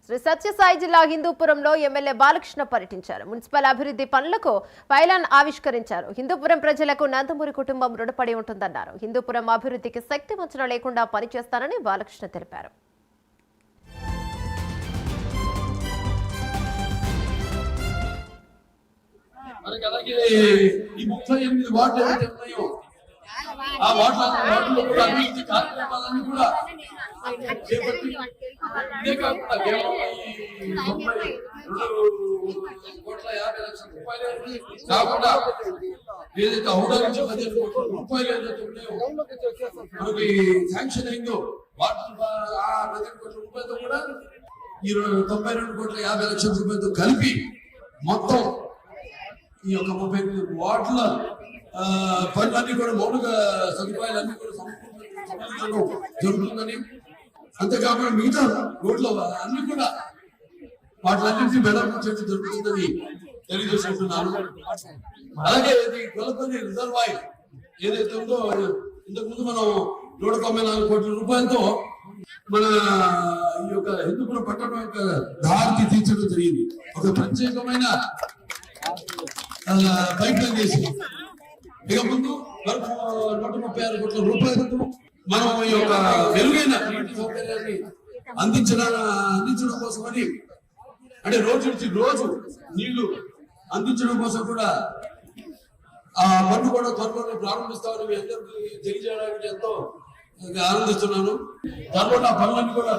శ్రీ సత్యసాయి జిల్లా హిందూపురంలో ఎమ్మెల్యే బాలకృష్ణ పర్యటించారు. మున్సిపల్ అభివృద్ధి పనులకు పైలాన్ ఆవిష్కరించారు. హిందూపురం ప్రజలకు నందమూరి కుటుంబం రుణపడి ఉంటుందన్నారు. హిందూపురం అభివృద్ధికి శక్తి వంచన లేకుండా పనిచేస్తానని బాలకృష్ణ తెలిపారు. ఇదే కాకుండా కేవలం 2,50,00,000 కాకుండా ఏదైతే హౌడా నుంచి 15 కోట్ల రూపాయలు ఏదైతే ఉన్నాయో మనకి శాంక్షన్ అయిందో వాటర్ 15 కోట్ల రూపాయలతో కూడా 92,50,00,000 రూపాయలతో కలిపి మొత్తం ఈ యొక్క 38 వార్డుల పనులన్నీ కూడా మౌలిక సదుపాయాలన్నీ కూడా సమకూర్చడం జరుగుతుందని, అంతేకాకుండా మిగతా రోడ్ల అన్ని కూడా వాటిలన్నింటినీ మెడపరచడం జరుగుతుందని తెలియజేసుకుంటున్నాను. అలాగే ఇది గొల్లపల్లి రిజర్వాయర్ ఏదైతే ఉందో ఇంతకుముందు మనం 194 కోట్ల రూపాయలతో మన ఈ యొక్క హిందూపురం పట్టణం యొక్క దారికి తీర్చడం జరిగింది. ఒక ప్రత్యేకమైన పైప్ లైన్ చేసి ఇక ముందు 136 కోట్ల రూపాయలతో మనం ఈ యొక్క మెరుగైన నీటి సౌకర్యాన్ని అందించడం కోసమని, అంటే రోజు నుంచి రోజు నీళ్లు అందించడం కోసం కూడా ఆ పన్ను కూడా త్వరలో ప్రారంభిస్తామని మీ అందరికీ తెలియజేయడానికి ఎంతో ఆనందిస్తున్నాను. త్వరలో ఆ పనులన్నీ కూడా